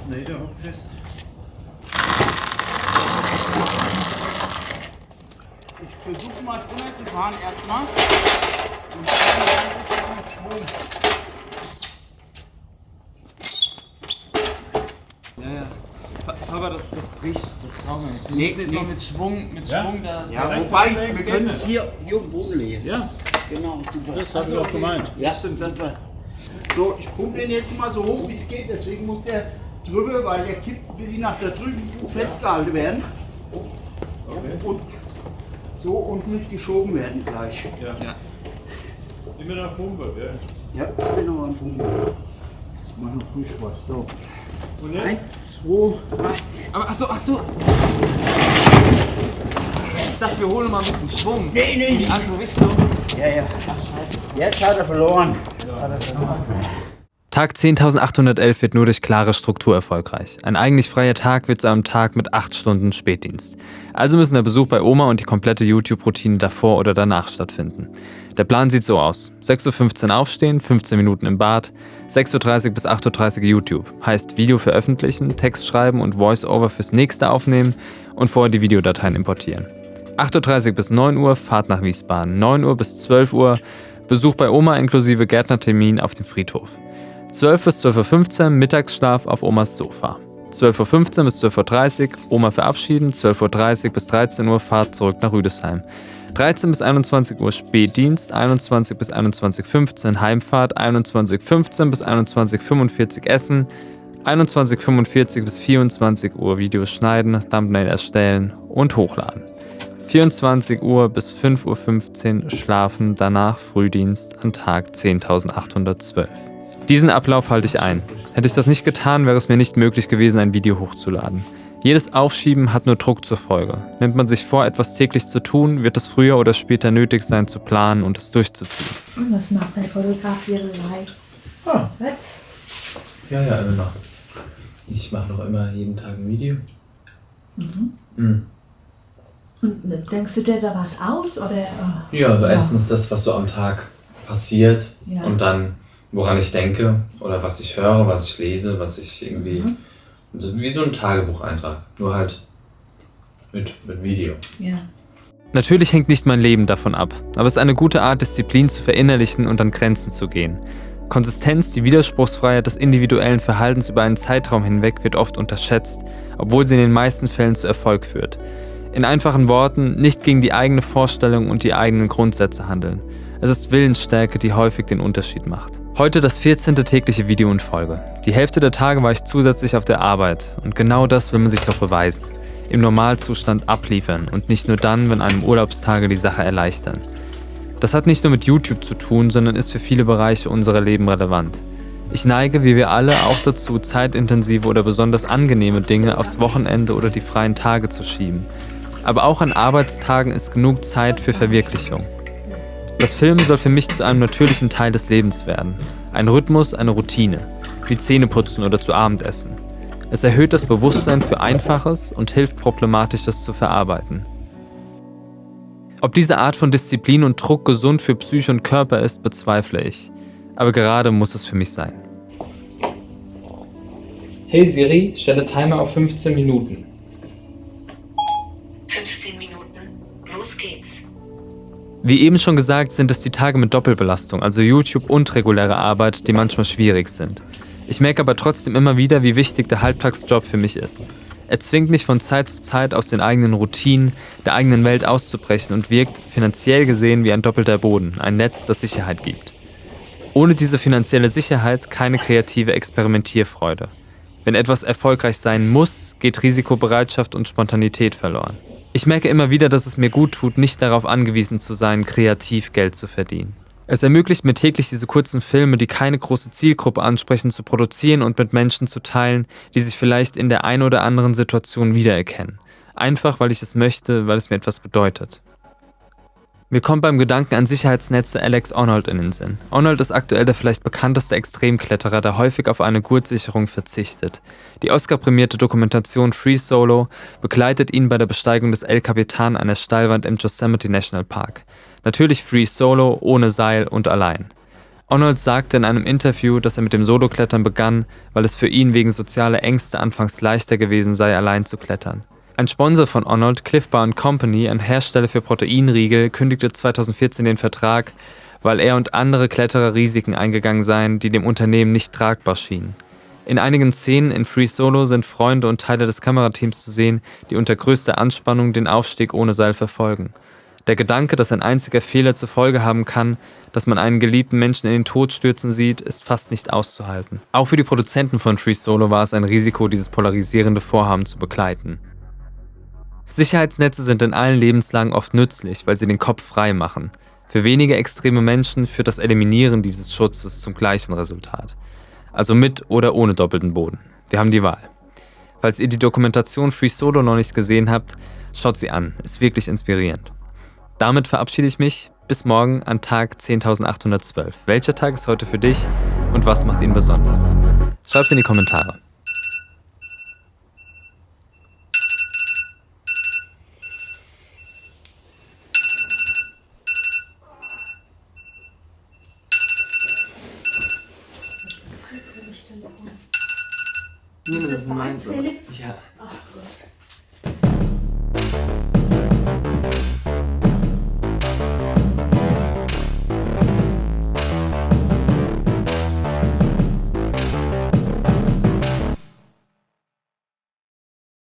Nee, der hockt fest. Ich versuche mal drunter zu fahren erstmal. Und dann mit Schwung. Ja. Aber das bricht, das brauchen wir nicht. Wir Nee, müssen jetzt nee. noch mit Schwung da. Ja, wobei, wir können es hier am Boden legen. Ja, Genau, super. das habe ich auch gemeint. Ja, stimmt. Das super. So, ich pumpe den jetzt mal so hoch wie es geht, deswegen muss der drüber, weil der kippt, bis sie nach da drüben gut festgehalten werden. Und so und mitgeschoben werden gleich. Ja. Immer nach Pumpe, gell? Ja, ich bin noch am Pumpen. Ich mache noch Frühsport. So. Und jetzt? 1, 2, 3. Aber ach so. Ich dachte, wir holen mal ein bisschen Schwung. Nee. In die andere Richtung. Ja. Jetzt hat er verloren. Tag 10.811 wird nur durch klare Struktur erfolgreich. Ein eigentlich freier Tag wird zu einem Tag mit 8 Stunden Spätdienst. Also müssen der Besuch bei Oma und die komplette YouTube-Routine davor oder danach stattfinden. Der Plan sieht so aus: 6:15 Uhr aufstehen, 15 Minuten im Bad, 6:30 Uhr bis 8:30 Uhr YouTube. Heißt Video veröffentlichen, Text schreiben und Voice-Over fürs nächste aufnehmen und vorher die Videodateien importieren. 8:30 Uhr bis 9 Uhr Fahrt nach Wiesbaden, 9 Uhr bis 12 Uhr Besuch bei Oma inklusive Gärtnertermin auf dem Friedhof. 12 bis 12:15 Uhr Mittagsschlaf auf Omas Sofa. 12:15 Uhr bis 12:30 Uhr Oma verabschieden, 12:30 Uhr bis 13 Uhr Fahrt zurück nach Rüdesheim. 13 bis 21 Uhr Spätdienst, 21 bis 21:15 Uhr Heimfahrt, 21:15 bis 21:45 Uhr Essen, 21:45 bis 24 Uhr Videos schneiden, Thumbnail erstellen und hochladen. 24 Uhr bis 5:15 Uhr schlafen, danach Frühdienst an Tag 10.812. Diesen Ablauf halte ich ein. Hätte ich das nicht getan, wäre es mir nicht möglich gewesen, ein Video hochzuladen. Jedes Aufschieben hat nur Druck zur Folge. Nimmt man sich vor, etwas täglich zu tun, wird es früher oder später nötig sein, zu planen und es durchzuziehen. Und was macht deine Fotografiererei? Ah, Was? ja, immer noch. Ich mache noch immer jeden Tag ein Video. Und denkst du dir da was aus? Oder, Ja, erstens das, was so am Tag passiert Ja. und dann, woran ich denke oder was ich höre, was ich lese, was ich irgendwie... Wie so ein Tagebucheintrag, nur halt mit Video. Ja. Natürlich hängt nicht mein Leben davon ab, aber es ist eine gute Art, Disziplin zu verinnerlichen und an Grenzen zu gehen. Konsistenz, die Widerspruchsfreiheit des individuellen Verhaltens über einen Zeitraum hinweg wird oft unterschätzt, obwohl sie in den meisten Fällen zu Erfolg führt. In einfachen Worten, nicht gegen die eigene Vorstellung und die eigenen Grundsätze handeln. Es ist Willensstärke, die häufig den Unterschied macht. Heute das 14. tägliche Video in Folge. Die Hälfte der Tage war ich zusätzlich auf der Arbeit und genau das will man sich doch beweisen. Im Normalzustand abliefern und nicht nur dann, wenn einem Urlaubstage die Sache erleichtern. Das hat nicht nur mit YouTube zu tun, sondern ist für viele Bereiche unserer Leben relevant. Ich neige, wie wir alle, auch dazu, zeitintensive oder besonders angenehme Dinge aufs Wochenende oder die freien Tage zu schieben. Aber auch an Arbeitstagen ist genug Zeit für Verwirklichung. Das Filmen soll für mich zu einem natürlichen Teil des Lebens werden. Ein Rhythmus, eine Routine, wie Zähneputzen oder zu Abendessen. Es erhöht das Bewusstsein für Einfaches und hilft, Problematisches zu verarbeiten. Ob diese Art von Disziplin und Druck gesund für Psyche und Körper ist, bezweifle ich. Aber gerade muss es für mich sein. Hey Siri, stelle Timer auf 15 Minuten. 15 Minuten. Los geht's. Wie eben schon gesagt, sind es die Tage mit Doppelbelastung, also YouTube und reguläre Arbeit, die manchmal schwierig sind. Ich merke aber trotzdem immer wieder, wie wichtig der Halbtagsjob für mich ist. Er zwingt mich von Zeit zu Zeit aus den eigenen Routinen, der eigenen Welt auszubrechen und wirkt, finanziell gesehen, wie ein doppelter Boden, ein Netz, das Sicherheit gibt. Ohne diese finanzielle Sicherheit keine kreative Experimentierfreude. Wenn etwas erfolgreich sein muss, geht Risikobereitschaft und Spontanität verloren. Ich merke immer wieder, dass es mir gut tut, nicht darauf angewiesen zu sein, kreativ Geld zu verdienen. Es ermöglicht mir täglich, diese kurzen Filme, die keine große Zielgruppe ansprechen, zu produzieren und mit Menschen zu teilen, die sich vielleicht in der einen oder anderen Situation wiedererkennen. Einfach, weil ich es möchte, weil es mir etwas bedeutet. Mir kommt beim Gedanken an Sicherheitsnetze Alex Honnold in den Sinn. Honnold ist aktuell der vielleicht bekannteste Extremkletterer, der häufig auf eine Gurtsicherung verzichtet. Die Oscar-prämierte Dokumentation Free Solo begleitet ihn bei der Besteigung des El Capitan an der Steilwand im Yosemite National Park. Natürlich Free Solo, ohne Seil und allein. Onold sagte in einem Interview, dass er mit dem Soloklettern begann, weil es für ihn wegen sozialer Ängste anfangs leichter gewesen sei, allein zu klettern. Ein Sponsor von Onold, Cliff Bar & Company, ein Hersteller für Proteinriegel, kündigte 2014 den Vertrag, weil er und andere Kletterer Risiken eingegangen seien, die dem Unternehmen nicht tragbar schienen. In einigen Szenen in Free Solo sind Freunde und Teile des Kamerateams zu sehen, die unter größter Anspannung den Aufstieg ohne Seil verfolgen. Der Gedanke, dass ein einziger Fehler zur Folge haben kann, dass man einen geliebten Menschen in den Tod stürzen sieht, ist fast nicht auszuhalten. Auch für die Produzenten von Free Solo war es ein Risiko, dieses polarisierende Vorhaben zu begleiten. Sicherheitsnetze sind in allen Lebenslagen oft nützlich, weil sie den Kopf frei machen. Für weniger extreme Menschen führt das Eliminieren dieses Schutzes zum gleichen Resultat. Also mit oder ohne doppelten Boden. Wir haben die Wahl. Falls ihr die Dokumentation Free Solo noch nicht gesehen habt, schaut sie an. Ist wirklich inspirierend. Damit verabschiede ich mich. Bis morgen an Tag 10.812. Welcher Tag ist heute für dich und was macht ihn besonders? Schreib's in die Kommentare. Ist das meins? Ja. Ach